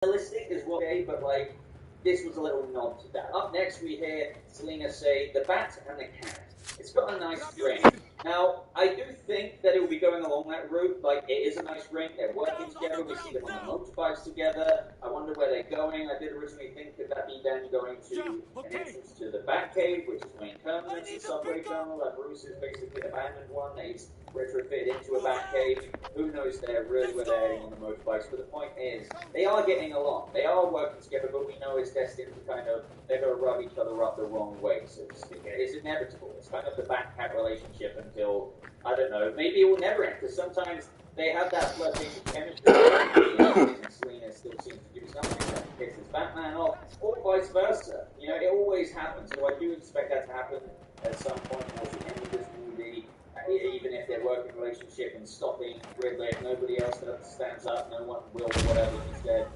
realistic as well, okay, but like this was a little nod to that. Up next, we hear Selena say, "The bat and the cat." It's got a nice ring. Now, I do think that it will be going along that route. Like, it is a nice ring. They're working together. We see them on the motorbikes together. I wonder where they're going. I did originally think that that'd be them going to an entrance to the Batcave, which is Wayne Terminus, the subway tunnel that Bruce has basically abandoned one that he's retrofitted into a Batcave. Who knows there really where they're heading on the motorbikes. But the point is, they are getting along. They are working together, but we know it's destined to kind of, they're going to rub each other up the wrong way, so to speak. It's inevitable. It's kind of the Bat-Cat relationship until, I don't know, maybe it will never end, because sometimes they have that flirtation chemistry, and Selena still seems to do something that pisses Batman off, or vice versa. You know, it always happens, so I do expect that to happen at some point towards the end of this movie. Even if they're working relationship and stopping Riddler, if nobody else stands up, no one will, whatever he said,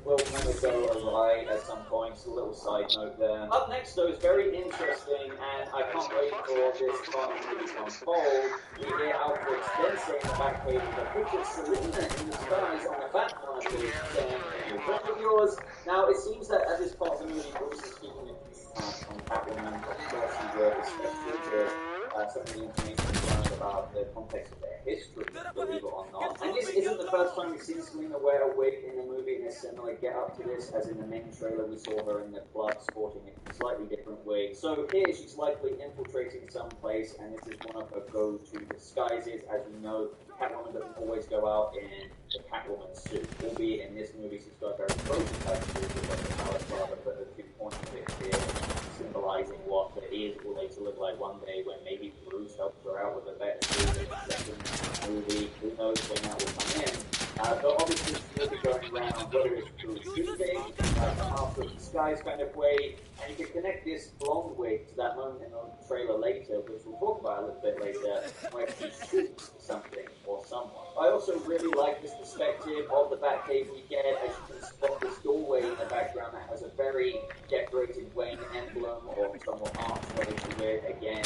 will kind of go awry at some point. It's a little side note there. Up next, though, is very interesting, and I can't wait for this part to unfold. We hear Alfred then saying in the back page of the picture, Selena in disguise on the back monitor saying, "Can you friend of yours?" Now, it seems that at this part of the movie, Bruce is speaking a few times on Catwoman, of course he will, especially to some of the information we learned about the context of their history, believe it or not. And this isn't the first time we've seen Selena wear a wig in a movie in a similar get up to this, as in the main trailer we saw her in the club sporting a slightly different wig. So here she's likely infiltrating some place, and this is one of her go-to disguises. As we know, Catwoman doesn't always go out in the Catwoman suit, albeit in this movie she's got a very prototype suit with the Palace Father, but the 2 points of it here, symbolizing what it is all they to look like one day when maybe Bruce helps her out with a better suit in the second movie. Who knows when that will come in. But obviously she'll be going around, whether it's through shooting, after disguise kind of way, and you can connect this blonde wig to that moment in the trailer later, which we'll talk about a little bit later, where she shoots something or someone. I also really like this perspective of the Batcave we get, as you can spot this doorway in the background that has a very decorated Wayne emblem or somewhat archway to it. Again,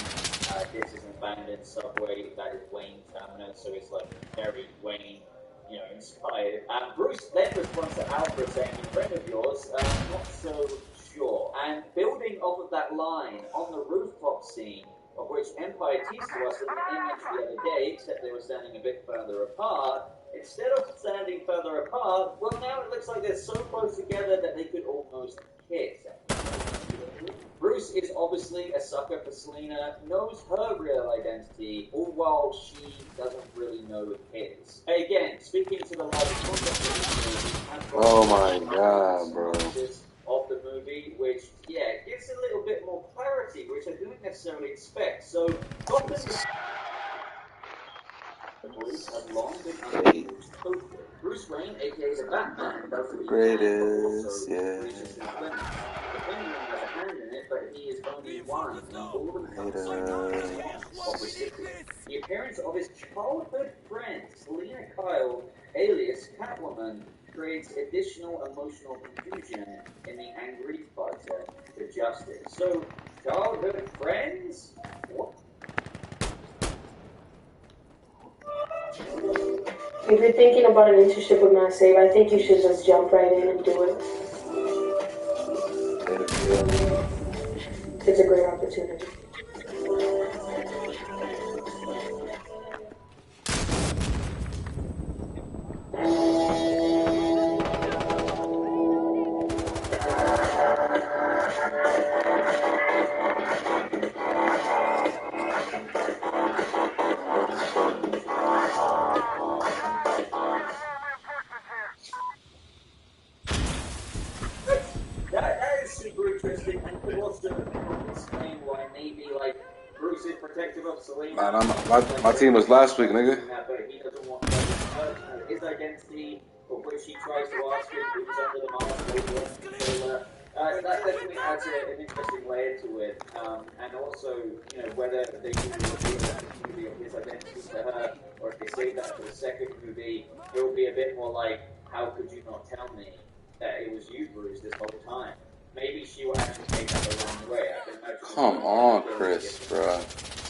this is an abandoned subway, that is Wayne Terminus, so it's like very Wayne, you know, inspired. Bruce then responds to Alfred saying, "A friend of yours, not so sure." And building off of that line on the rooftop scene, of which Empire teased to us in the image the other day, except they were standing a bit further apart. Instead of standing further apart, well, now it looks like they're so close together that they could almost kiss. Bruce is obviously a sucker for Selena, knows her real identity, all while she doesn't really know his. Again, speaking to the larger context of the movie, oh my god, bro. Of the movie, which, yeah, gives a little bit more clarity, which I didn't necessarily expect. So, Gotham have long been under Bruce Wayne, aka the Batman, does the greatest, yeah. The Penguin has a hand in it, but he is only one. All of them of recipients. The appearance of his childhood friend, Selena Kyle, alias Catwoman, creates additional emotional confusion in the angry fighter for justice. So, childhood friends? What? If you're thinking about an internship with Mass Save, I think you should just jump right in and do it. It's a great opportunity. That is super interesting, and could also explain why maybe, like, Bruce is protective of Selena. Man, my team was last week, nigga. But he doesn't want his identity, for which he tries to ask him who's under the mask. That definitely adds an interesting layer to it, and also, you know, whether they can reveal that movie of his identity to her, or if they save that for the second movie, it will be a bit more like, how could you not tell me that it was you, Bruce, this whole time? Maybe she will actually take that the wrong way. I can imagine. Come on, Chris, bro.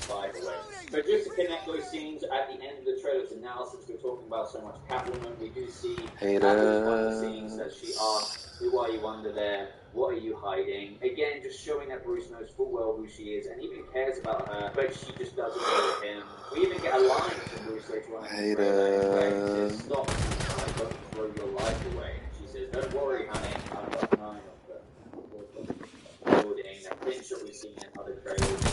By the way. But just to connect those scenes at the end of the trailer to now, since we're talking about so much Catwoman, we do see behind the scenes that she asks, "Who are you under there? What are you hiding?" Again, just showing that Bruce knows full well who she is and even cares about her, but she just doesn't know him. We even get a line from Bruce later on in the trailer where he says, "Stop, I don't throw your life away." And she says, "Don't worry, honey, I've got 9 of them." Building that things that we've seen in other trailers. I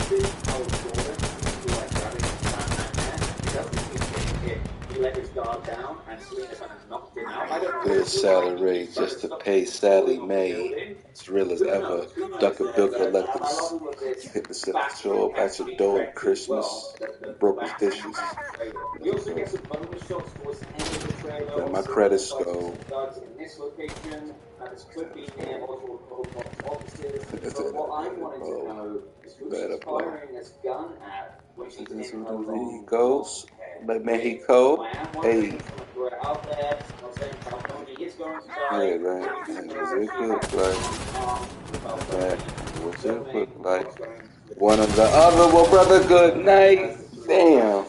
think Hal Jordan who like grabbing Batman there. He doesn't seem to hit. He let his guard down and Selena kind of knocked him out. I don't know. Good salary just to pay Sally Mae. It's real as ever. Duck a bill collectors. Hit the set to show up at your door at Christmas. Broke his dishes. We also get some bonus shots towards the end of the trailer. Let my credits go. In this location, this could be near Oswald Cobb's offices. But what I wanted to know is who she's firing this gun at when she's in her long goes. Mexico. Hey. Hey, man. What's it look like? What's it look like? One of the other. Well, brother, good night. Damn.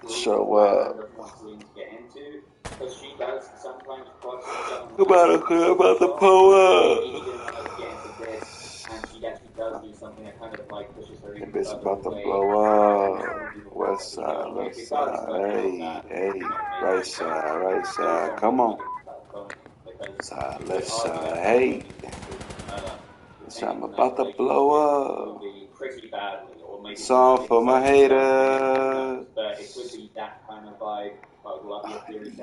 Show up. About the poem. Bitch about to blow up. West side, left side. Hey, right side. Come on. Side, left side. Hey. I'm about to blow up. Song for my haters.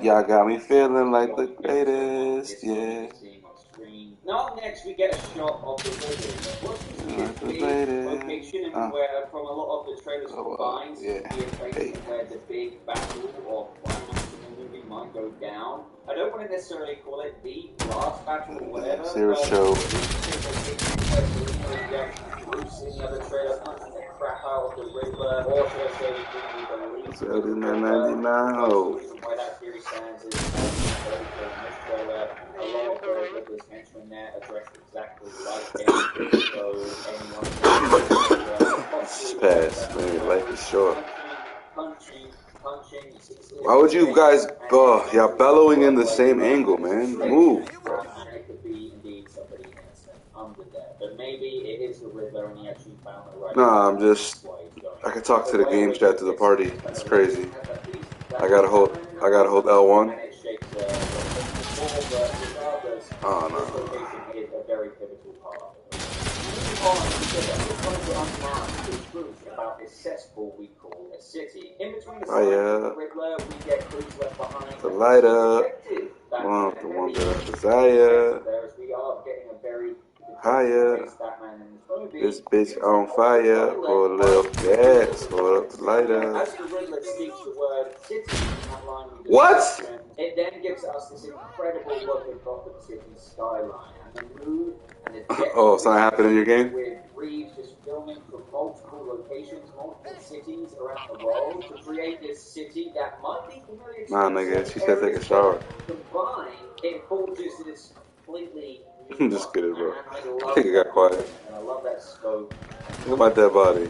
Y'all got me feeling like the greatest, yeah. Now next we get a shot of the location where from a lot of the trailers combined be a place where the big battle or climax in the movie might go down. I don't want to necessarily call it the last battle or whatever. Zero show. Bruce in the other trailer punching the crap out of the Riddler, or should I say, the lead. So in the 99 hole. Why that theory stands is a lot of the Riddler's henchmen there addressed exactly like him. So anyone pass, man. Life is short. punching. Why would you guys y'all bellowing in the same angle, man? Move. It could be indeed somebody innocent under there, but maybe it is the Riddler and he actually found the right. Nah, I can talk to the game chat to the party. It's crazy. I gotta hold L1. Oh About a cesspool we call a city. In between the Riddler, we get clues left behind. The light up. The one that I desire. We are getting a very higher. This bitch on fire. Pour a little gas. Hold up the lighter. As the Riddler speaks the word city in that line, what? It then gives us this incredible look at Gotham City's skyline and the mood and the depth. Oh, it's not happening in your game? With Reeves just filming from multiple locations, multiple cities around the world to create this city that might be familiar to nah, nigga, she said take a shower. Combined, it forges this completely. I'm just kidding, bro. I think it got quiet. And I love that scope. Look at my dead body.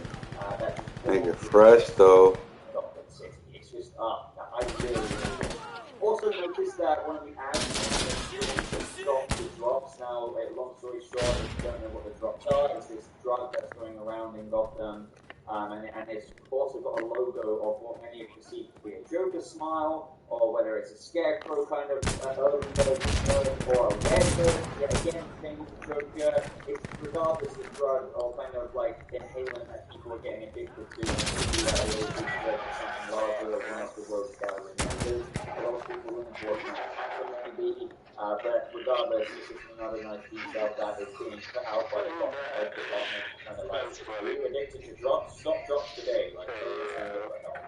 Nigga, fresh though. It's just I really also noticed that one of the ads stopped the drops. Now, long story short, if you don't know what the drops are, it's this drug that's going around in Gotham, and it's also got a logo of what many have perceived to be a Joker smile, or whether it's a scarecrow kind of or a red again thing with the Joker. It's regardless of drug or kind of like inhalant that people are getting addicted to. Something larger or one of the road gallery members. A lot of people wouldn't avoid that maybe. But regardless, it's just another nice detail that is being put out by the health department. Kind of like, are you addicted to drops? Stop drops today. Like,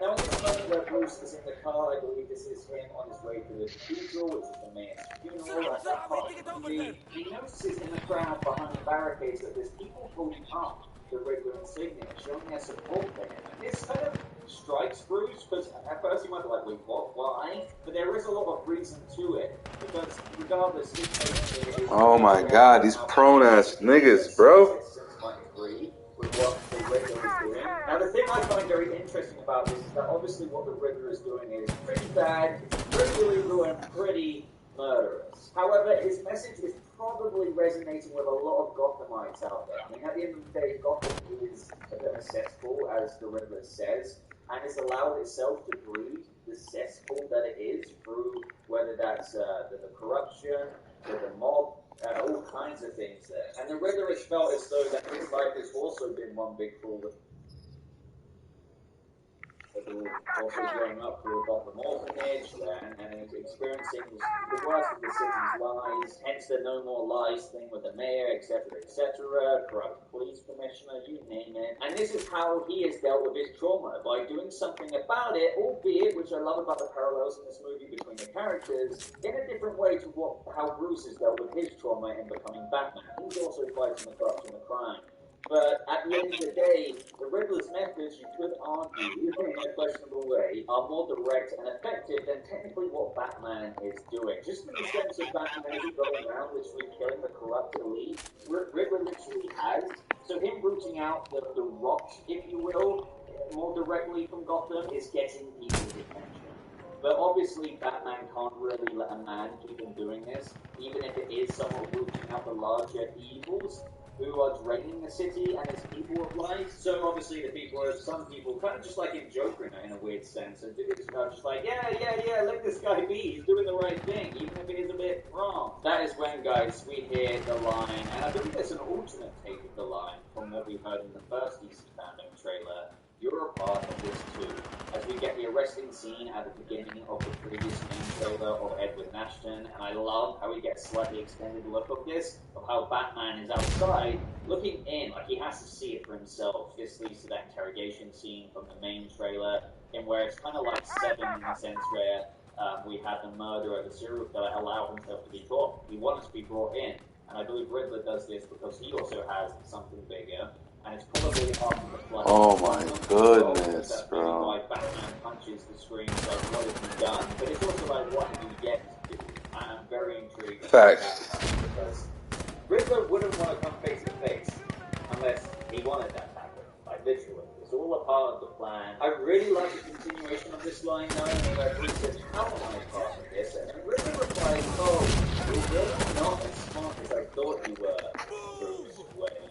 now, in this moment where Bruce is in the car, I believe this is him on his way to the cathedral, which is the mayor's funeral. At that part of the movie, he notices in the crowd behind the barricades that there's people holding up the Riddler insignia, showing their support for him. And this kind of strikes Bruce, because at first he might be like, wait, what, why? But there is a lot of reason to it, because regardless, his nature is... Oh my god, these prone-ass niggas, bro. With what the Riddler is doing. Now, the thing I find very interesting about this is that obviously what the Riddler is doing is pretty bad, pretty illegal, and pretty murderous. However, his message is probably resonating with a lot of Gothamites out there. I mean, at the end of the day, Gotham is a bit of a cesspool, as the Riddler says, and it's allowed itself to breed the cesspool that it is through whether that's the corruption, the mob, all kinds of things there. And the Riddler has felt as though that his life has also been one big fool. Also growing up through a Gotham orphanage and experiencing the worst of the city's lies, hence the no more lies thing with the mayor, etc., corrupt police commissioner, you name it. And this is how he has dealt with his trauma, by doing something about it, albeit, which I love about the parallels in this movie between the characters, in a different way to how Bruce has dealt with his trauma in becoming Batman. He's also fighting the corruption and the crime. But at the end of the day, the Riddler's methods, you could argue, in a questionable way, are more direct and effective than technically what Batman is doing. Just in the sense of Batman isn't going around literally killing the corrupt elite, Riddler literally has. So him rooting out the rot, if you will, more directly from Gotham, is getting people's attention. But obviously, Batman can't really let a man keep on doing this, even if it is somewhat rooting out the larger evils who are draining the city and its people of life. So obviously the people are, some people, kind of just like in Joker in a weird sense, and it's just like, yeah, let this guy be, he's doing the right thing, even if it is a bit wrong. That is when, guys, we hear the line, and I believe there's an alternate take of the line from what we heard in the first DC Fandom trailer. You're a part of this too, as we get the arresting scene at the beginning of the previous main trailer of Edward Nashton, and I love how we get a slightly extended look of this, of how Batman is outside, looking in, like he has to see it for himself. This leads to that interrogation scene from the main trailer, in where it's kind of like Seven in the sense where we have the murderer, the serial killer, allow himself to be caught. He wants to be brought in, and I believe Riddler does this because he also has something bigger. And it's probably after the flood. Oh my goodness, bro. Why Batman punches the screen, like, what have you done? But it's also like, what have you yet to do? I'm very intrigued. Facts. Because Riddler wouldn't want to come face to face unless he wanted that to happen. Like, literally. It's all a part of the plan. I really like the continuation of this line, though, where Bruce says, how am I a part of this? And Riddler replies, oh, you're really not as smart as I thought you were, Bruce Wayne.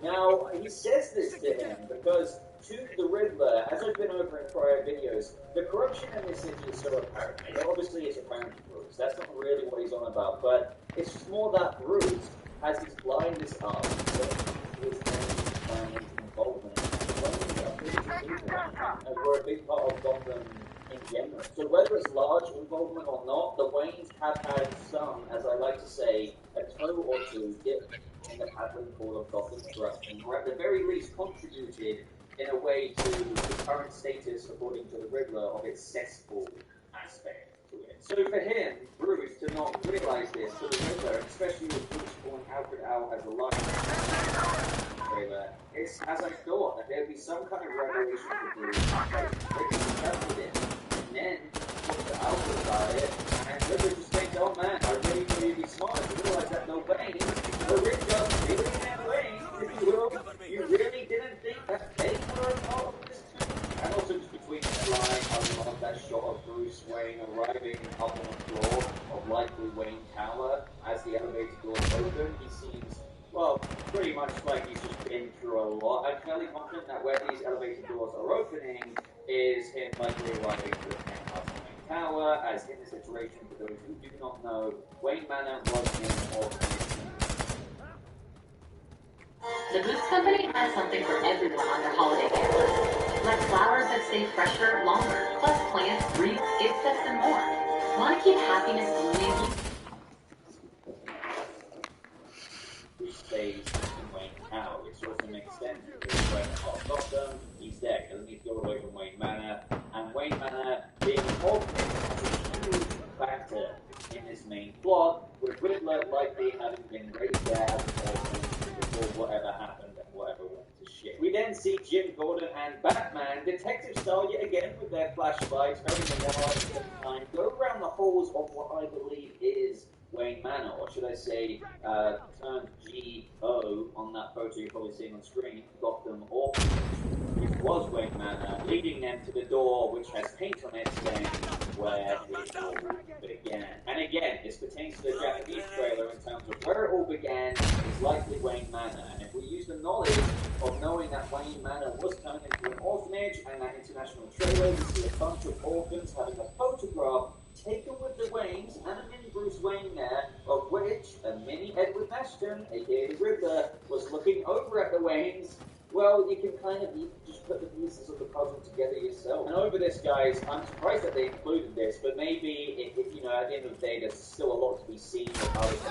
Now, he says this to him because, to the Riddler, as I've been over in prior videos, the corruption in this city is so apparent. And obviously, it's apparent to Bruce. That's not really what he's on about, but it's just more that Bruce has his blindness up to his own involvement. And we're a big part of Gotham in general. So whether it's large involvement or not, the Waynes have had some, as I like to say, a toe or two dip in the paddling pool of Gotham's corruption, or at the very least contributed in a way to the current status, according to the Riddler, of its cesspool aspect to it. So for him, Bruce, to not realise this, to the Riddler, especially with Bruce calling Alfred out as a liar trailer, it's as I thought, that there'd be some kind of revelation for Bruce, like Riddler accepted it, and then talked to Alfred about it, and Riddler just thinks, oh man, I really knew you'd be smart to realise that no way. You really didn't think that they were a part of this too? And also just between the line, I love that shot of Bruce Wayne arriving up on the floor of likely Wayne Tower as the elevator doors open. He seems, well, pretty much like he's just been through a lot. I'm fairly confident that where these elevator doors are opening is him likely arriving to the penthouse of Wayne Tower, as in the situation, for those who do not know, Wayne Manor was in all. The Boots Company has something for everyone on their holiday care list. Like flowers that stay fresher longer, plus plants, wreaths, gift sets, and more. Want to keep happiness blooming? Who stays in Wayne Tower, which also makes sense because when Gotham, he's there. He doesn't need to go away from Wayne Manor. And Wayne Manor being involved is a huge factor in this main plot, with Riddler likely having been raised there as a before whatever happened and whatever went to shit. We again see Jim Gordon and Batman, detective style yet again with their flashlights, very noir at the time, go around the halls of what I believe is Wayne Manor, or should I say, turned G-O on that photo you're probably seeing on screen, Gotham Orphanage, which was Wayne Manor, leading them to the door which has paint on it saying where it all began. And again, this pertains to the Japanese trailer in terms of where it all began is likely Wayne Manor. And if we use the knowledge of knowing that Wayne Manor was turned into an orphanage and that international trailer, we see a bunch of orphans having a photograph taken with the Waynes and a mini Bruce Wayne there, of which a mini Edward Ashton, aka the Riddler, was looking over at the Waynes. Well, you can kind of just put the pieces of the puzzle together yourself. And over this, guys, I'm surprised that they included this, but maybe, if you know, at the end of the day, there's still a lot to be seen of how this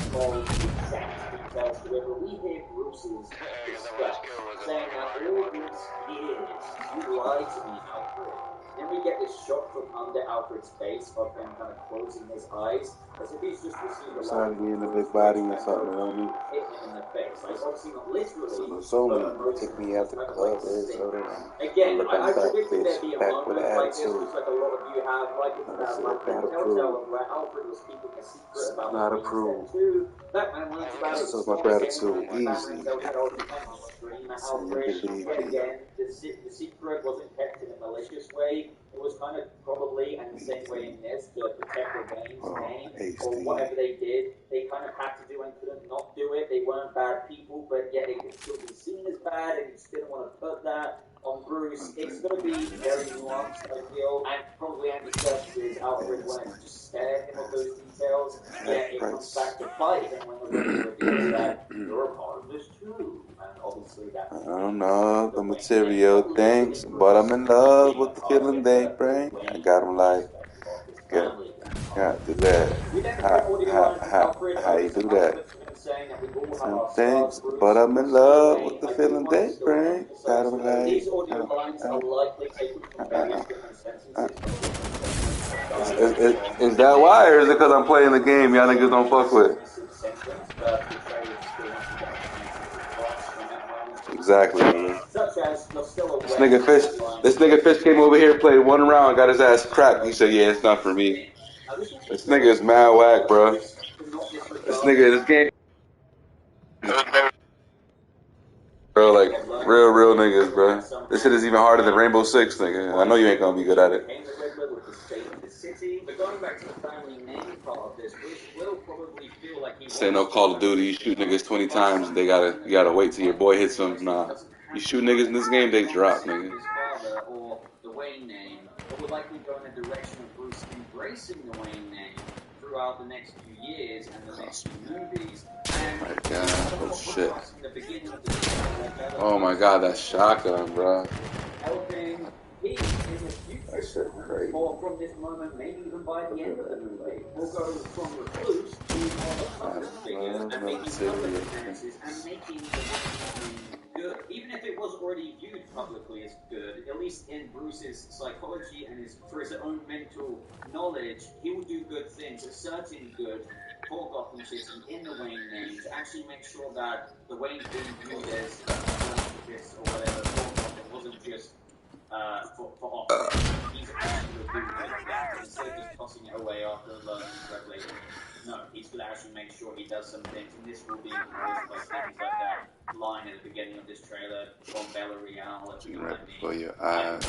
controls the exact details. However, we hear Bruce's disgust, saying that all these years, you lied to me, Alfred. Then we get this shot from under Alfred's face of him kind of closing his eyes, as if he's just received a lot of in the big body or something, on me. Hit him in the face. Like, obviously not literally, So but take me out the club, again, I predicted there'd be a back with moment like this, attitude. just like a lot of you have, like that telltale of where Alfred was keeping a secret about not the approved. too. Batman learns about it. So my gratitude, easy. Again, the secret wasn't kept in a malicious way. It was kind of probably, and the same way in this, to protect the Wayne's name, or whatever they did, they kind of had to do and couldn't not do it. They weren't bad people, but yet they could still be seen as bad, and you just didn't want to put that on Bruce. It's going to be very nuanced, I feel, and probably Andy Serkis' Alfred wanted to just spare him of those details, yet it comes back to bite him when the Riddler reveals that you're a part of this too. And obviously that I don't know the material things, but I'm in love with the feeling they bring. I got him like, got to that. How you do that? Some things, but I'm in love with the feeling they bring. Got him like, Is that why, or is it because I'm playing the game y'all niggas don't fuck with? Exactly, man. This nigga Fish came over here, played one round, got his ass cracked. He said, "Yeah, it's not for me." This nigga is mad whack, bro. This game, bro, like real niggas, bro. This shit is even harder than Rainbow Six, nigga. I know you ain't gonna be good at it. Say no Call of Duty, you shoot niggas 20 times, you gotta wait till your boy hits them. Nah, you shoot niggas in this game, they drop, nigga. Or the Wayne name, but would likely go in the direction of Bruce embracing the Wayne name throughout the next few years and the next few movies. My God, oh shit. Oh my God, that shotgun, bro. Helping he in the future, crazy. Or from this moment, maybe even by the end of the movie, we'll go from recluse to more public figures and making public appearances and making the good. Even if it was already viewed publicly as good, at least in Bruce's psychology and for his own mental knowledge, he will do good things, asserting good for Gotham City in the Wayne name to actually make sure that the Wayne's being viewed as this or whatever for Gotham wasn't just for offering. He's actually going to do good things instead of just tossing it away after learning revelation. No, he's going to actually make sure he does some things, and this will be encouraged by things like that line at the beginning of this trailer from Bella Real. Right before your eyes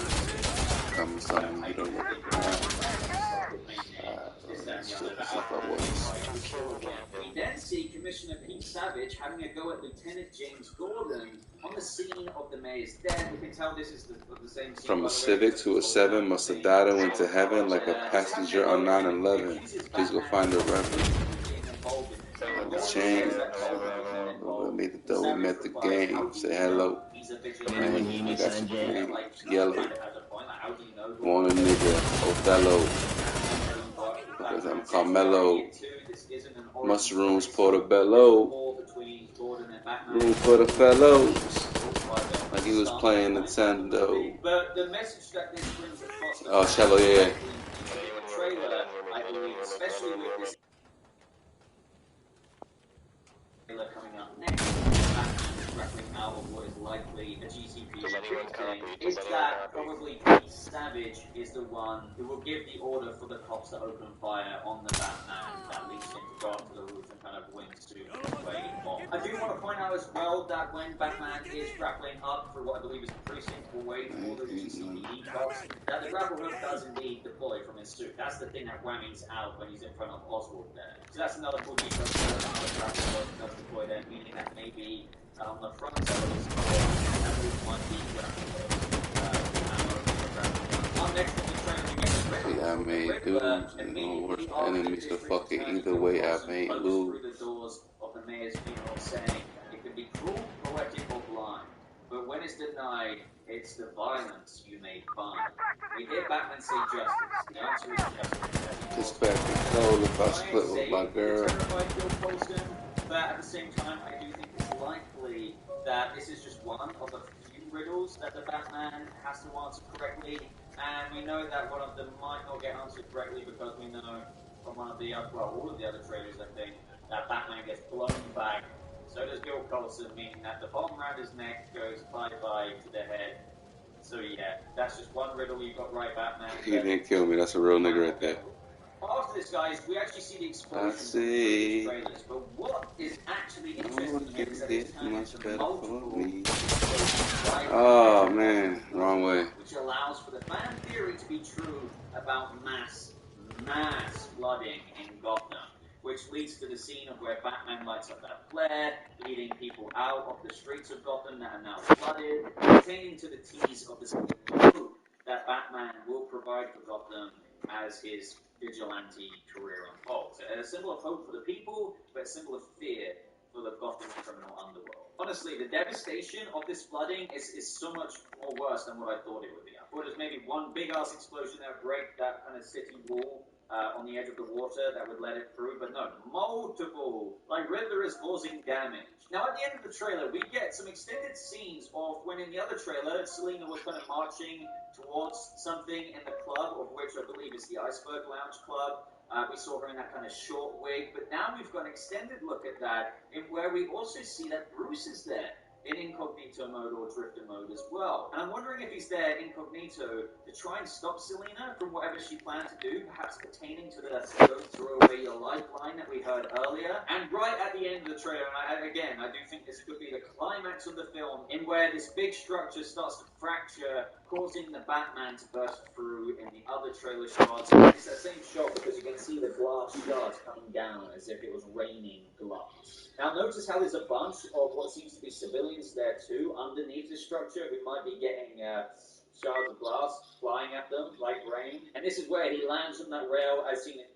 comes something you don't We then see Commissioner Pete Savage having a go at Lieutenant James Gordon on the scene of the mayor's death. We can tell this is the same scene. From a Civic to a 7, must have died and went to heaven like a passenger on 9/11. Please go find the reference. Change. We met the game. Say hello. Man, you got some green, yellow. Want a nigga, Othello. Because I'm Carmelo. Mushrooms, Portobello. Room for the fellows. Like he was playing Nintendo. Oh, Shallow, yeah. Coming up next, out of what is likely a GCP recruiting is that probably Pete Savage is the one who will give the order for the cops to open fire on the Batman that leads him to go up to the roof and kind of wingsuit his way off. I do want to point out as well that when Batman is grappling up through what I believe is the precinct away from all the GCPD cops, that the grapple hook does indeed deploy from his suit. That's the thing that whammies out when he's in front of Oswald there. So that's another cool detail that the grapple hook does deploy there, meaning that maybe on the front side of his car, that move might be grapple hook. Next in the trailer, we get the Riddler. See, I made dudes and all worse enemies to fucking either way I made lose. Through the doors of the mayor's funeral saying it can be cruel, poetic, or blind. But when it's denied, it's the violence you may find. We hear Batman say justice. The answer is justice. Just back control if I split with my girl. But at the same time, I do think it's likely that this is just one of the few riddles that the Batman has to answer correctly. And we know that one of them might not get answered correctly because we know from one of the all of the other trailers, I think, that Batman gets blown back. So does Bill Coulson, meaning that the bottom around his neck goes bye-bye to the head. So yeah, that's just one riddle you got right, Batman. He didn't kill me, that's a real nigga right there. After this, guys, we actually see the explosion I see. from the trailers, but what is actually interesting is that it's much better for me. Right? Oh man, wrong way. Which allows for the fan theory to be true about mass flooding in Gotham, which leads to the scene of where Batman lights up that flare, leading people out of the streets of Gotham that are now flooded, pertaining to the tease of the hope that Batman will provide for Gotham as his vigilante career unfolds. A symbol of hope for the people, but a symbol of fear for the Gotham criminal underworld. Honestly, the devastation of this flooding is so much more worse than what I thought it would be. I thought it was maybe one big-ass explosion that would break that kind of city wall on the edge of the water that would let it through, but no, multiple, like Riddler is causing damage. Now, at the end of the trailer, we get some extended scenes of when in the other trailer, Selina was kind of marching towards something in the club, of which I believe is the Iceberg Lounge Club. We saw her in that kind of short wig, but now we've got an extended look at that, in where we also see that Bruce is there in incognito mode or drifter mode as well. And I'm wondering if he's there incognito to try and stop Selina from whatever she planned to do, perhaps pertaining to the don't throw away your lifeline that we heard earlier. And right at the end of the trailer, and I do think this could be the climax of the film, in where this big structure starts to fracture, causing the Batman to burst through in the other trailer shots. It's that same shot because you can see the glass shards coming down as if it was raining glass. Now notice how there's a bunch of what seems to be civilians there too, underneath the structure, who might be getting shards of glass flying at them like rain. And this is where he lands on that rail. I've seen it.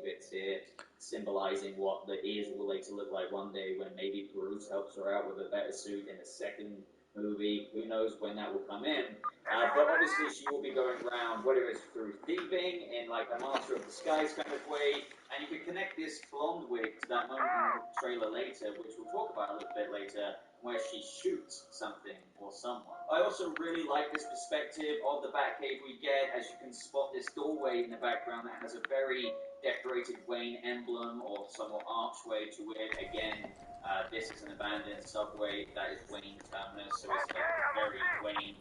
Bits here, symbolizing what the ears will later look like one day when maybe Bruce helps her out with a better suit in a second movie. Who knows when that will come in. But obviously she will be going around, whether it's through thieving in like a Master of Disguise kind of way, and you can connect this blonde wig to that moment in the trailer later, which we'll talk about a little bit later, where she shoots something or someone. I also really like this perspective of the Batcave we get, as you can spot this doorway in the background that has a very decorated Wayne emblem or somewhat archway to it. Again, this is an abandoned subway that is Wayne Terminus, so it's like very Wayne,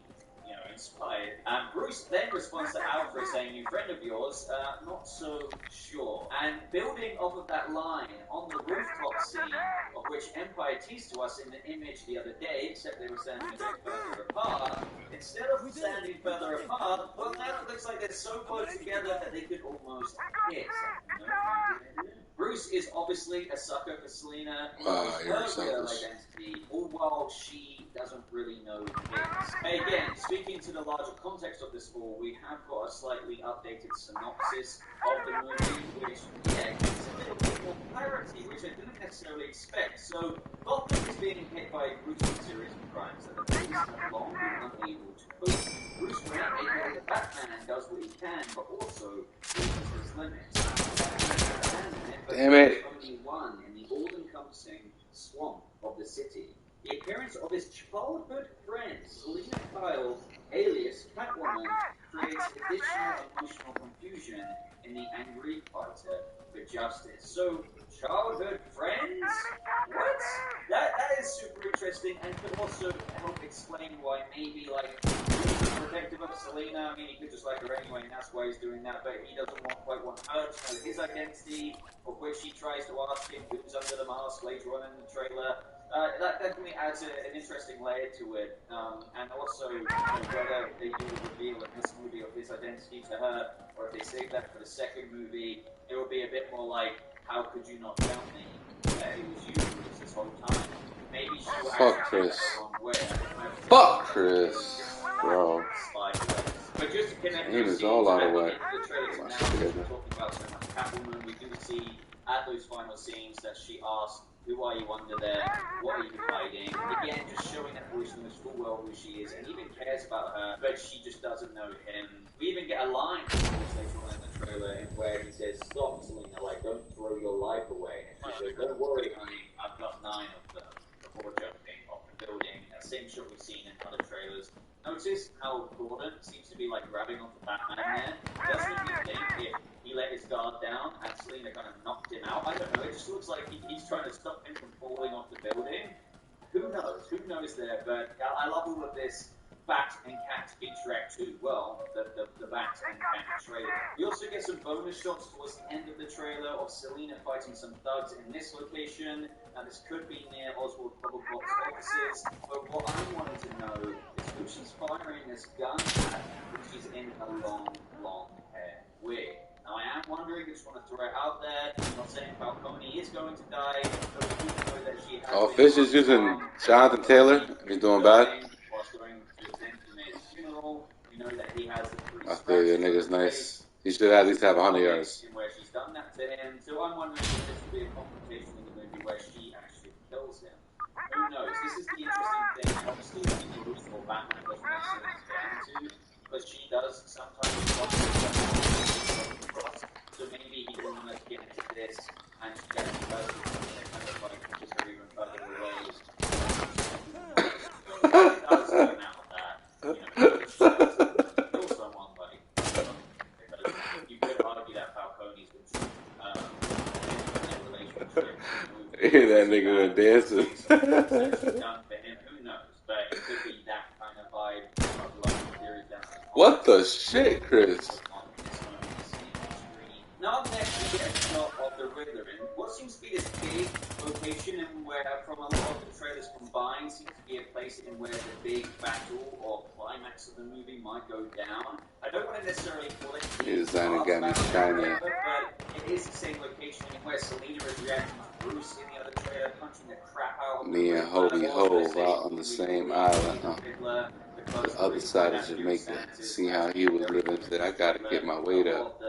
inspired. Bruce then responds to Alfred saying, "You friend of yours, not so sure." And building off of that line on the rooftop scene, of which Empire teased to us in the image the other day, except they were standing a bit further apart. Instead of standing further apart, well, now it looks like they're so close together that they could almost hit. Bruce is obviously a sucker for Selina, knows her real identity, all while she doesn't really know his. Again, speaking to the larger context of this all, we have got a slightly updated synopsis of the movie, which, gives a little bit more clarity, which I didn't necessarily expect. So, Gotham is being hit by a gruesome series of crimes that the police have long been unable to cope. Bruce Wayne, aka the Batman, does what he can, but also reaches his limits. Damn it. Only one in the all-encompassing swamp of the city. The appearance of his childhood friend, Selina Kyle, alias Catwoman, creates additional emotional confusion in the angry fighter for justice. So, childhood friends? What? That is super interesting and could also help explain why maybe, like, he's protective of Selena. I mean, he could just like her anyway, and that's why he's doing that, but he doesn't quite want her to know his identity, of which he tries to ask him who's under the mask later on in the trailer. That definitely adds an interesting layer to it, and also whether they do the reveal in this movie of his identity to her, or if they save that for the second movie, it will be a bit more like, how could you not tell me that it was you this whole time? Maybe she will actually take that the wrong way. Fuck Chris, bro. But just to connect Aim those is all scenes out of back way. into the trailers now, talking about so much Catwoman, we do see at those final scenes that she asks, who are you under there? What are you hiding? Again, just showing that Bruce knows full well who she is and even cares about her, but she just doesn't know him. We even get a line from Bruce later on in the trailer where he says, stop, Selena, like, don't throw your life away. And she says, don't worry, honey, I've got 9 of them, before jumping off the building. That same shot we've seen in other trailers. Notice how Gordon seems to be like grabbing onto Batman there. Doesn't you think if he let his guard down and Selena kind of knocked him out? I don't know, it just looks like he's trying to stop him from falling off the building. Who knows? Who knows there? But I love all of this Bat and Cat feature act too. Well, the Bat and Cat trailer. We also get some bonus shots towards the end of the trailer of Selena fighting some thugs in this location. Now, this could be near Oswald Cobblepot's offices, but what I wanted to know is who she's firing this gun at when she's in a long, long hair wig. Now, I am wondering, I just want to throw it out there, I'm not saying Falcone is going to die, but we do know that she has Oh, Fish is using Jonathan Taylor. He's doing bad. Whilst going to attend his funeral, we know that he has the 3 I feel your nigga's nice. He should at least have 100 yards. where she's done that to him. So I'm wondering if this will be a confrontation in the movie where she actually kills him. Who knows? This is the interesting thing. Obviously, the Bruce or Batman doesn't necessarily stand to, but she does sometimes cross. So maybe he didn't want to get into this, and she actually does kind of like push her even further away. So it does turn out that, kill someone, like, because you could argue that Falcone's been in a relationship. Hear that nigga with dancing. Done for him, who knows? But it could be that kind of vibe. What the shit, Chris? Now next we get a shot of the Riddler in what seems to be this big location, and where from a lot of the trailers combined seems to be a place in where the big battle or climax of the movie might go down. I don't want to necessarily call it the designer got me shiny. but it is the same location where Selena is reacting to Bruce in the other trailer, punching the crap out of Me and Hobie Hove out on the same island, the other side of Jamaica. See how he was living. Said, I gotta get my weight up.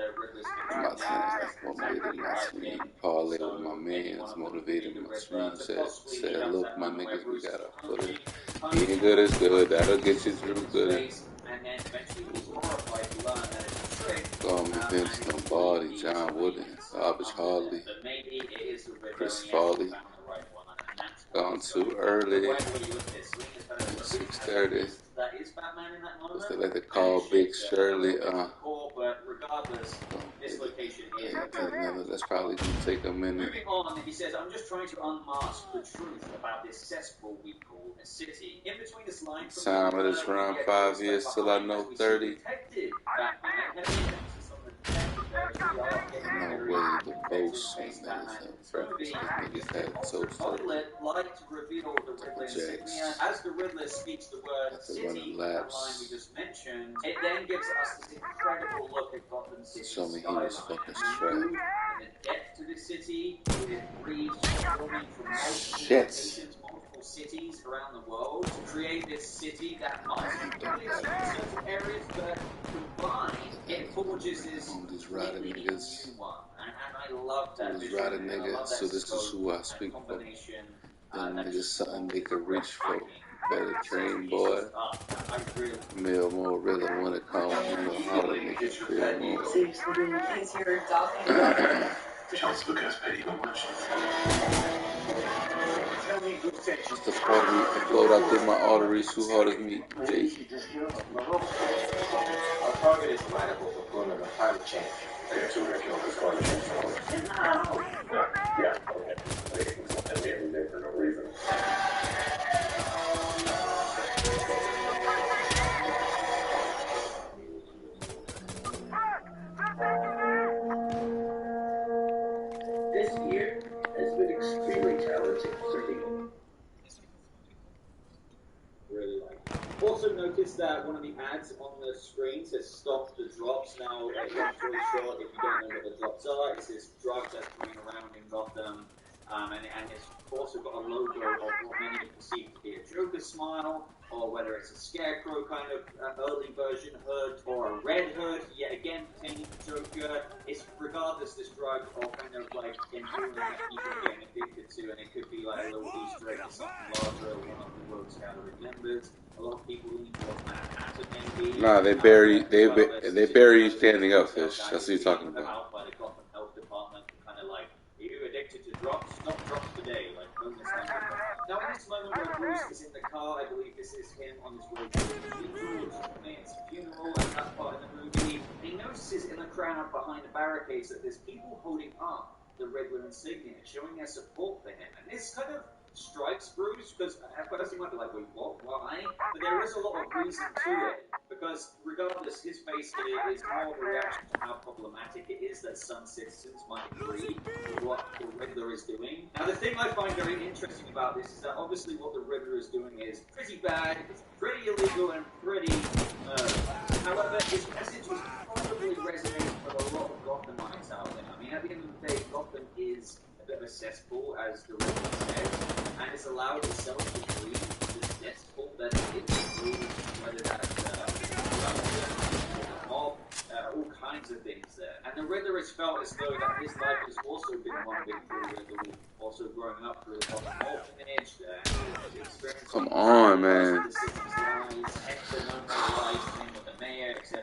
My son, what made it my swing? Parlay with my mans, motivated my swing. Said, look, my niggas, we gotta put it. Being good is good. That'll get you through good. Call me Vince Lombardi, John Wooden, Garbage Harley, Chris Farley. Gone too early. 6:30. What's that like they call Big Shirley? That's probably gonna take a minute. Moving on, he says, I'm just trying to unmask the truth about this cesspool we call a city. In between this line, time of this round, 5 years till I know 30. No way, the post niggas had so like to reveal the Riddler insignia. As the Riddler speaks the word city, the line we just mentioned, it then gives us this incredible look at Gotham City skyline. And the depth to the city, it breeds forming from multiple locations, multiple cities around the world to create this city that might be in certain areas, but combined, it forges this riding niggas. And I love that. Those riding niggas, so this is who I speak for. Them niggas something they could reach for. Better train, boy. Mill more rhythm when it comes, you know how the niggas feel more. Just because petty but much. Just the part of me that flowed out through my arteries who hard as me, Jay. Our target is liable for pulling a climate change. Okay, so we're gonna kill this climate change. Yeah, okay. And we haven't been for no reason. This year has been extremely challenging for me. Really like. Also notice that one of the ads on the screen says "Stop the Drops." Now, long story short, if you don't know what the drops are, it's this drug that's going around in Gotham, and it's also got a logo of what many perceive to be a Joker smile, or whether it's a Scarecrow kind of early version hood, or a red hood, yet again pertaining to Joker. It's regardless this drug or kind of like enduring that people are getting addicted to, and it could be like a little Easter egg to something larger, one of the Rogues Gallery members. A lot of people lean towards Manhattan maybe. Nah, they bury standing up fish. That's what you're talking about. Out by the Gotham Health Department, kind of like, are you addicted to drops? Stop drops today. Like, no misleading. Now, in this moment where Bruce is in the car, I believe this is him on his way to the cathedral, which is a funeral at that part in the movie. And he notices in the crowd behind the barricades that there's people holding up the Riddler insignia, showing their support for him. And this kind of strikes Bruce, because at first he might be like, wait, what? Why? But there is a lot of reason to it, because regardless, his face is more of a reaction to how problematic it is that some citizens might agree with what the Riddler is doing. Now, the thing I find very interesting about this is that obviously what the Riddler is doing is pretty bad, it's pretty illegal, and pretty however, his message was probably resonating with a lot of Gothamites out there. I mean, at the end of the day, Gotham is a bit of a cesspool, as the Riddler says, and it's allowed itself to breathe the cesspool that it is, whether that's the mob, all kinds of things there. And the Riddler has felt as though that his life has also been one big Riddler, also growing up through a Gotham orphanage, come on, man. The city's lies, extra number of lies, name of the mayor, etc.,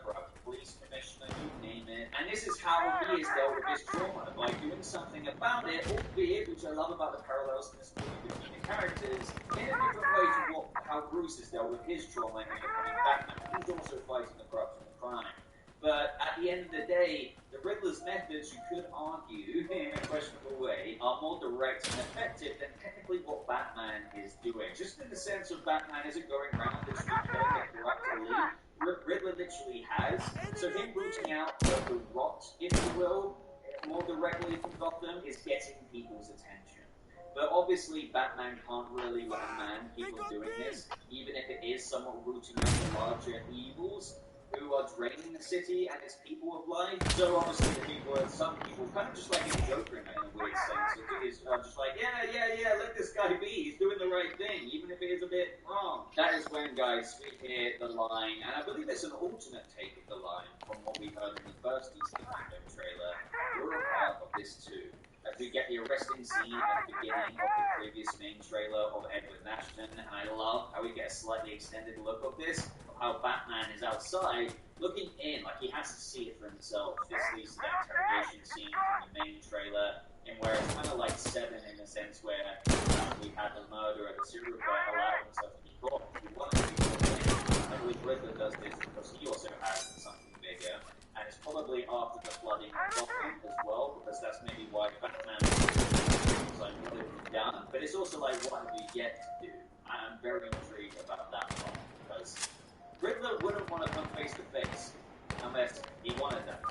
corrupt police commissioner, you name it. And this is how he has dealt with his trauma, by doing something about it, albeit, which I love about the parallels in this movie between the characters, in a different way to how Bruce has dealt with his trauma in becoming Batman. He's also fighting the corruption and crime. But at the end of the day, the Riddler's methods, you could argue, in a questionable way, are more direct and effective than technically what Batman is doing. Just in the sense of Batman isn't going around the street killing a corrupt elite. Riddler literally has. So him rooting out the rot, if you will, more directly from Gotham, is getting people's attention. But obviously, Batman can't really let a man keep on doing this, even if it is somewhat rooting out the larger evils who are draining the city and its people of life. So obviously some people, kind of just like in Joker in a weird sense, is just like, yeah, let this guy be, he's doing the right thing, even if it is a bit wrong. That is when, guys, we hear the line, and I believe it's an alternate take of the line from what we heard in the first Easter Kingdom trailer. You're a part of this too. As we get the arresting scene at the beginning of the previous main trailer of Edward Nashton, and I love how we get a slightly extended look of this, of how Batman is outside, looking in, like he has to see it for himself. This leads to that interrogation scene from the main trailer, and where it's kind of like Seven in the sense where we had the murderer, the serial killer, allow himself to be caught. He wanted to be caught. I believe Riddler does this because he also has something bigger. And it's probably after the flooding of Gotham as well, because that's maybe why Batman is like, what have we done? But it's also like, what have we yet to do? I'm very intrigued about that one, because Riddler wouldn't want to come face to face unless he wanted that.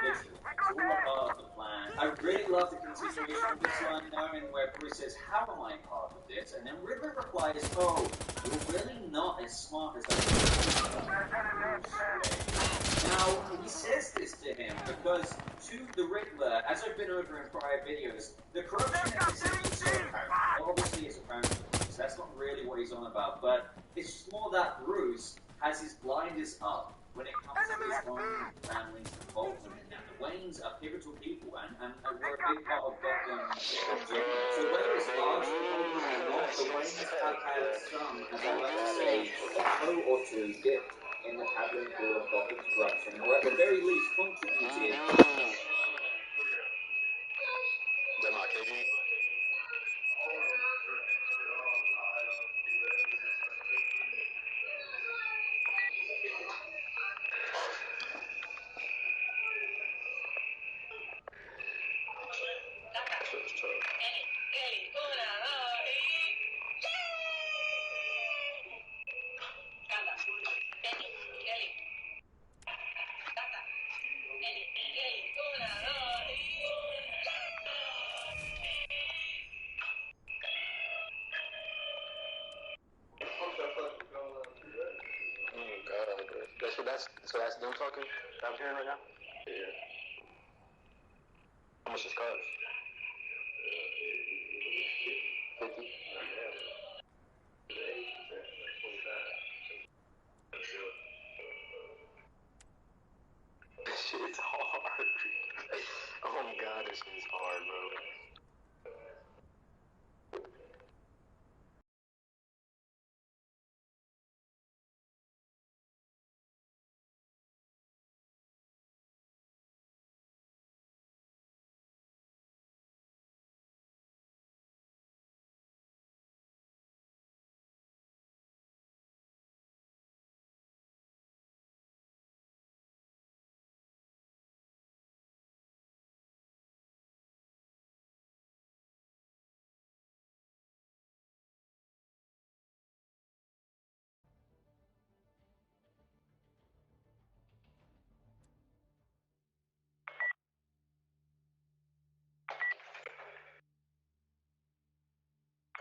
Literally. It's all a part of the plan. I really love the continuation of this line, though, in where Bruce says, how am I part of this? And then Riddler replies, oh, you're really not as smart as I think. Now, he says this to him because, to the Riddler, as I've been over in prior videos, the corruption in the city is so apparent. Obviously, it's apparent to Bruce. That's not really what he's on about, but it's just more that Bruce has his blinders up when it comes to his own family's involvement. And the Waynes are pivotal people, and we're a big part of Gotham. So whether it's large involvement or not, the Waynes have had some, as I like to say, a toe or two dipped in the paddling pool of Gotham's corruption, or at the very least contributed So that's them talking that I'm hearing right now? Yeah. How much is cars? 50? This shit's hard. Oh my god, this shit is hard, bro.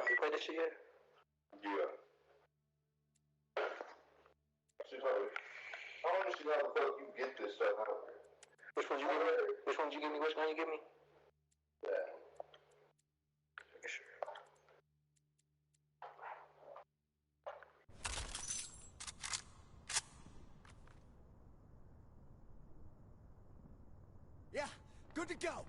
You played this shit yet? Yeah. She told me. I don't understand how the fuck you get this stuff out there. Which one you give me? Which one you give me? Which one you give me? Yeah. Making sure. Yeah, good to go.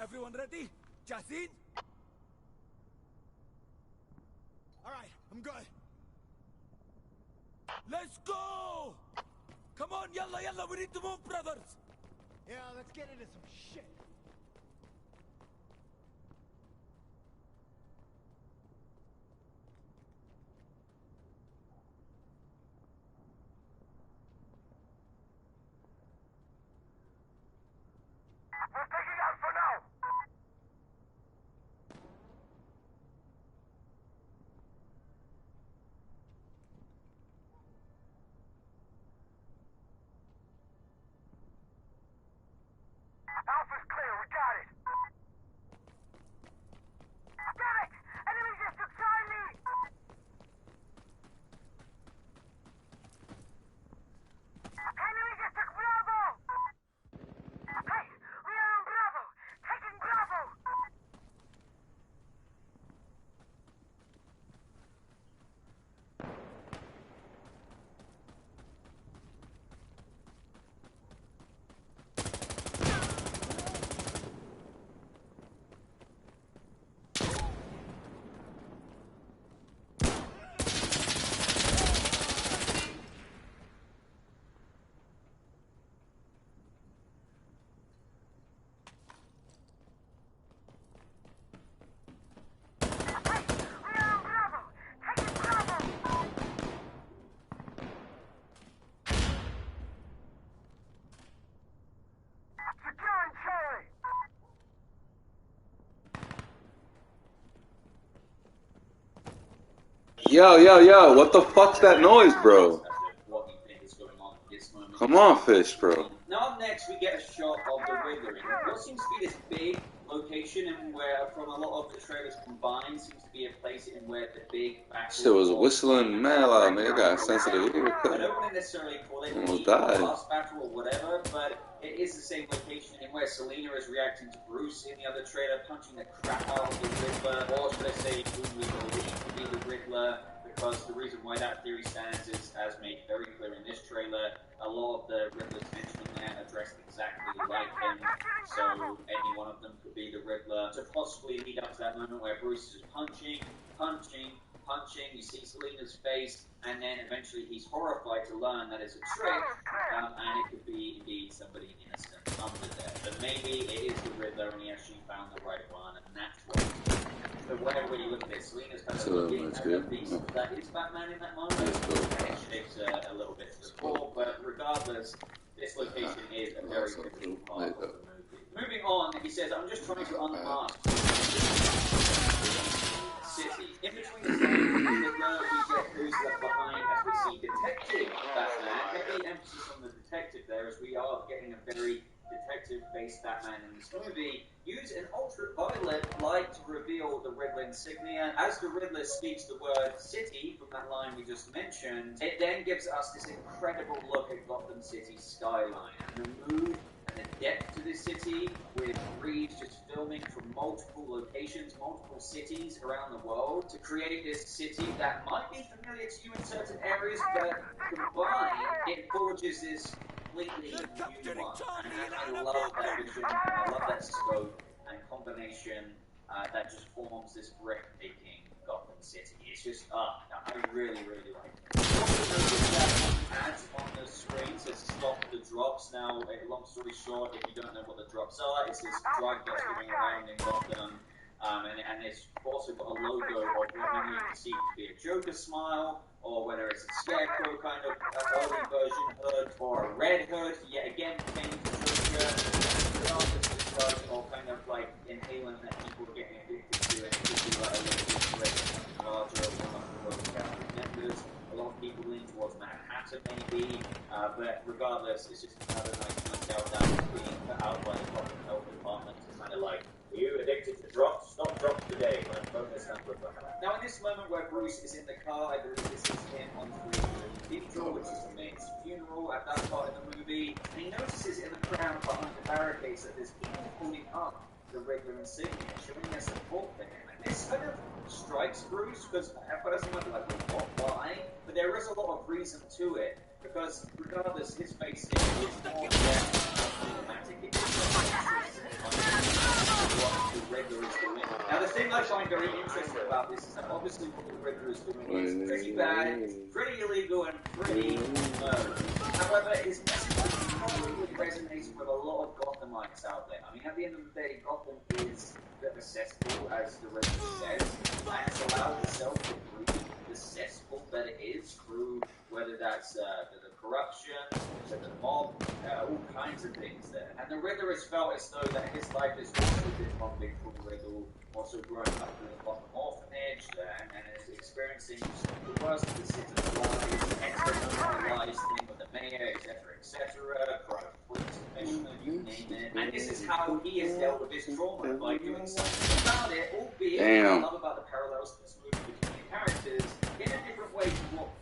Everyone ready? Jasin? Alright, I'm good. Let's go! Come on, yalla, yalla, we need to move, brothers! Yeah, let's get into some shit. We're taking out for now! Alpha's clear, we got it! Damn it! Enemy just took Charlie! Enemy just took Bravo! Hey, we are on Bravo! Taking Bravo! Yo, what the fuck's that noise, bro? What you think is going on at this moment. Come on, fish, bro. Now up next we get a shot of the Riddler in what seems to be this big location, and where from a lot of the trailers combined seems to be a place in where the big Shit was whistling mad loud, nigga. Got sensitive ear I cut. don't want to necessarily call it Almost the died. last battle or whatever, but it is the same location in where Selena is reacting to Bruce in the other trailer, punching the crap out of the Riddler, or should I say, who we believe to be the Riddler, because the reason why that theory stands is, as made very clear in this trailer, a lot of the Riddler's henchmen there are dressed exactly like him, so any one of them could be the Riddler, to possibly lead up to that moment where Bruce is punching, you see Selena's face, and then eventually he's horrified to learn that it's a trick, and it could be indeed somebody innocent under there. But maybe it is the Riddler and he actually found the right one, and that's what it's doing. So whatever you look at it, Selena's kind of looking at the piece that is Batman in that moment, and it shapes a little bit to the core, but regardless, this location is a very critical part of the movie. Moving on, he says, I'm just trying to unmask city. In between the scenes, we get who's left behind as we see Detective Batman. Heavy emphasis on the detective there, as we are getting a very detective-based Batman in this movie. Use an ultraviolet light to reveal the Riddler insignia. As the Riddler speaks the word city from that line we just mentioned, it then gives us this incredible look at Gotham City's skyline and the mood and the depth to this city, with Reeves just filming from multiple locations, multiple cities around the world to create this city that might be familiar to you in certain areas, but combined, it forges this completely new one. And I love that vision, and I love that scope and combination that just forms this breathtaking Gotham City. It's just, I really, really like it. Ads on the screen says stop the drops. Now, long story short, if you don't know what the drops are, it's this drug that's going around in Gotham. And it's also got a logo of what many perceive to be a Joker smile, or whether it's a Scarecrow kind of early version hood, or a red hood, yet again pertaining to Joker. Regardless of the drug, or kind of like inhalant that people are getting addicted to, and it could be like a little bit larger or one of the Roman Catholic members. A lot of people lean towards Manhattan, maybe, but regardless, it's just another nice detail that was being put out by the Gotham Health Department to kind of like, are you addicted to drops? Stop drops today. Now, in this moment where Bruce is in the car, I believe this is him on through the cathedral, which is the maid's funeral at that part of the movie, and he notices in the crowd behind the barricades that there's people holding up the Riddler insignia, showing their support for him. And this kind of strikes Bruce, because at first I'm like, why? But there is a lot of reason to it, because regardless, his face is more problematic. It is what the Riddler is doing. Now, the thing I find very interesting about this is that obviously what the Riddler is doing is pretty bad, pretty illegal, and pretty murderous. However, his message probably resonates with a lot of Gothamites out there. I mean, at the end of the day, Gotham is a cesspool, as the Riddler says, and it's allowed itself to breathe the cesspool that it is through whether that's the corruption, the mob, all kinds of things there. And the Riddler has felt as though that his life has also been one big full riddle, also growing up in the Gotham orphanage, and is experiencing the worst of the city's lives, extra-normalized thing with the mayor, etc., private police commissioner, you name it. And this is how he has dealt with his trauma, by doing something about it, albeit what I love about the parallels to this movie between the characters, in a different way to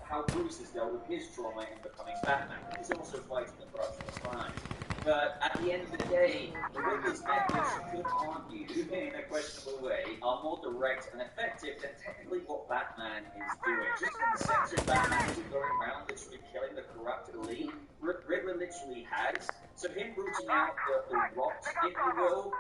how Bruce has dealt with his trauma in becoming Batman. He's also fighting the corruption crime. But at the end of the day, the Riddler's methods, you could argue, in a questionable way, are more direct and effective than technically what Batman is doing. Just in the sense of Batman isn't going around literally killing the corrupt elite, Riddler literally has. So him rooting out the rot, if you will,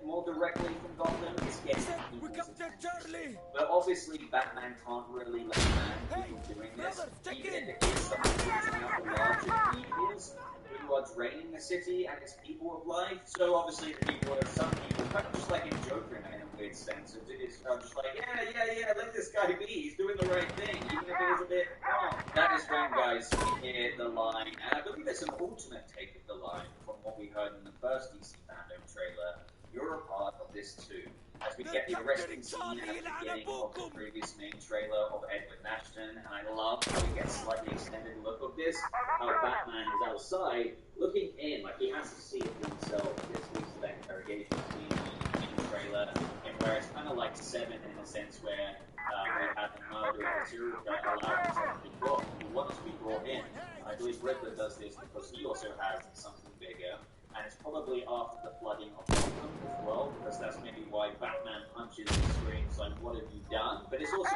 more directly from Gotham is getting people's attention. But obviously, Batman can't really let man keep doing this, even if it is someone rooting out the larger evils who are draining the city and its people of life. So obviously, the people are some people, kind of just like in Joker in a weird sense. It's just like, yeah, let this guy be. He's doing the right thing, even if it is a bit wrong. That is when, guys, we hear the line, and I believe it's an alternate take of the line from what we heard in the first DC fandom trailer. You're a part of this too. As we get the arresting scene at the beginning of the previous main trailer of Edward Nashton, and I love how we get a slightly extended look of this, how Batman is outside, looking in, like he has to see it for himself. This leads to that interrogation scene in the trailer, and where it's kind of like Seven in a sense where we have the murder of a serial killer allowed himself to be brought. He wants to be brought in. I believe Riddler does this because he also has something bigger. And it's probably after the flooding of Gotham as well, because that's maybe why Batman punches and screams like, what have you done? But it's also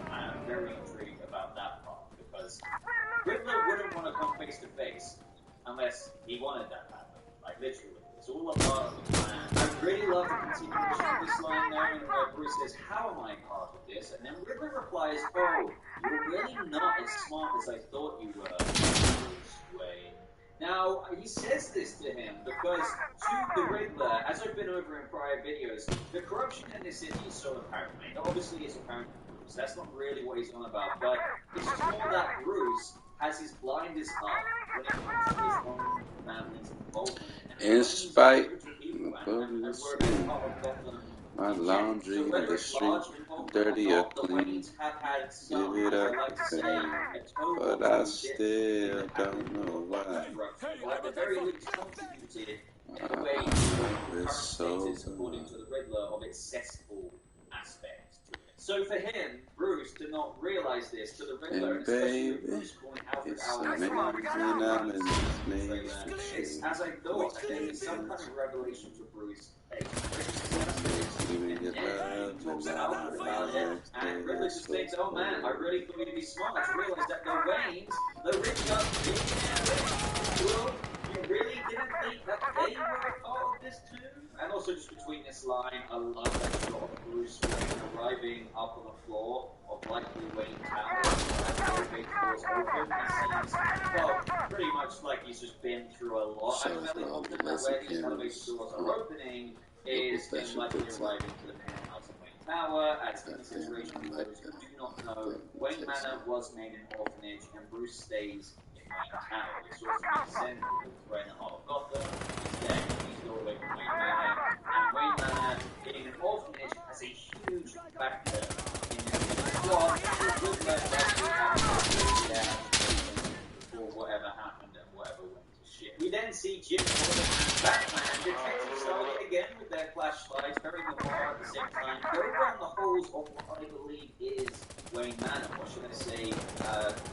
I'm very intrigued about that part, because Riddler wouldn't want to come face to face unless he wanted that to happen. Like, literally. It's all a part of the plan. I really love the continuation of this line there, where Bruce says, how am I part of this? And then Riddler replies, oh, you're really not as smart as I thought you were, Bruce Wayne. Now, he says this to him because, to the Riddler, as I've been over in prior videos, the corruption in this city is so apparent. I mean, obviously it's apparent to Bruce. That's not really what he's on about, but it's just more that Bruce has his blinders up when it comes to his own family's involvement. In spite and of were a big part of Gotham. my laundry in the street, dirty or clean, give it up for fame, but I still don't know why. At the very least, contributed in a way It's so according to the Riddler, of its cesspool aspect to it. So for him, Bruce did not realize this to the Riddler, and baby, it's amazing I'm in this it's as I thought, I think it's some kind of revelation for Bruce. Giving it love Talks to Alfred about it, and Riddler just thinks, oh man, I really thought you'd be smart to realize that the Waynes, the rich got well, you really didn't think that they were a part of this too? And also just between this line, I love that shot of Bruce Wayne arriving up on the floor of likely Wayne Tower, and the elevator doors open. He seems, well, pretty much like he's just been through a lot. So I'm fairly confident that where these elevator doors are opening is in likely arriving to the penthouse of Wayne Tower. As a consideration for those who do not know, Wayne Manor was made an orphanage, and Bruce stays in Wayne Tower, which also makes sense because we're in the heart of Gotham. He's there, he's all the way from Wayne Manor, and Wayne Manor being an orphanage has a huge factor in this plot. Before whatever happened and whatever went to shit. We then see Jim Gordon and Batman detective style yet again with their flashlights, very noir at the same time, go around the holes of what I believe is Wayne Manor, or should I say,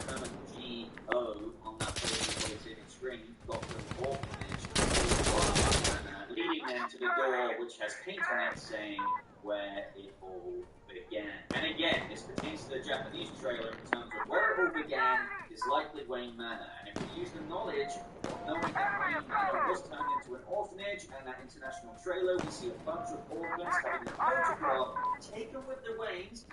Herman G.O. on that photo screen, Gotham Orphanage, leading them to the door which has paint on it saying where it all began. And again, this pertains to the Japanese trailer in terms of where it all began is likely Wayne Manor. And if we use the knowledge of knowing that Wayne Manor was turned into an orphanage, and that international trailer, we see a bunch of orphans having a photograph taken with the Waynes,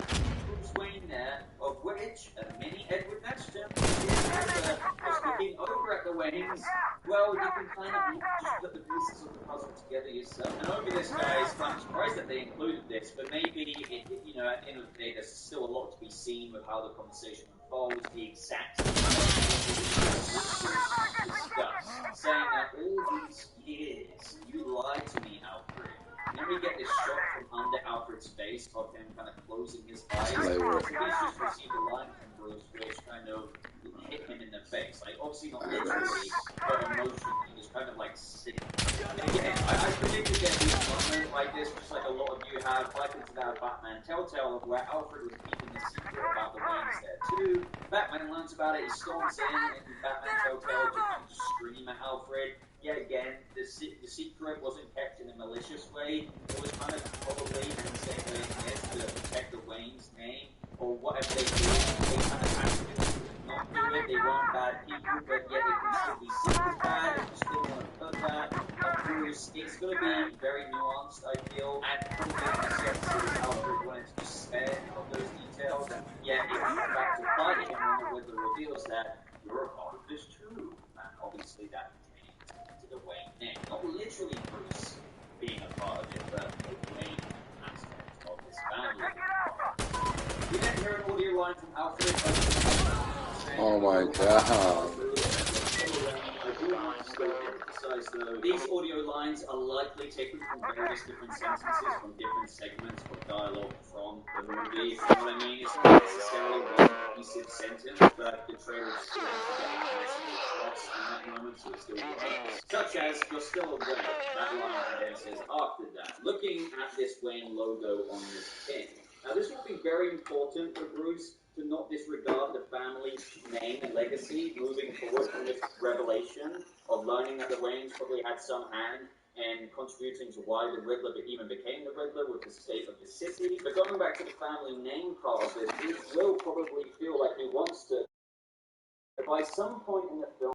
Bruce Wayne there, of which a mini Edward Nashton was looking over at the Waynes. Well, you can kind of just put the pieces of the puzzle together yourself. And over this, guys, I'm surprised that they included this, but maybe, at the end of the day, there's still a lot to be seen with how the conversation unfolds, the exact discussed, saying that all these years, you lied to me, Alfred. And then we get this shot from under Alfred's face of him kind of closing his eyes. So he's just received a line from Bruce, which kind of hit him in the face. Like, obviously not literally, but emotionally. He was kind of like sick. And again, I predicted there'd be a moment like this, just like a lot of you have. I into that Batman Telltale, of where Alfred was keeping the secret about the Waynes there too. Batman learns about it, he storms in Batman Telltale to scream at Alfred. Yet again, the secret wasn't kept in a malicious way. It was kind of probably in the same way as to protect the Wayne's name, or whatever they did. They kind of had to not do it. They weren't bad people, but yet they can still be seen as bad. If you still want to put that on Bruce, it's going to be very nuanced, I feel, and probably in the senses Alfred wanted to just spare of those details. Yet if you come back to fight him when the Riddler reveals that you're a part of this too, and obviously that to the Wayne name. Not literally Bruce being a part of it, but the Wayne aspect of his family. We then hear an audio line from Alfred. Oh my god. These audio lines are likely taken from various different sentences from different segments of dialogue from the movie. You know what I mean? It's not necessarily one cohesive sentence, but the trailer still has to get that message across in that moment, so it still works. Such as, you're still awake. That line then says after that. Looking at this Wayne logo on this pin. Now this will be very important for Bruce to not disregard the family's name and legacy moving forward from this revelation of learning that the Waynes probably had some hand in contributing to why the Riddler even became the Riddler with the state of the city. But going back to the family name part of this, Bruce will probably feel like he wants to, by some point in the film,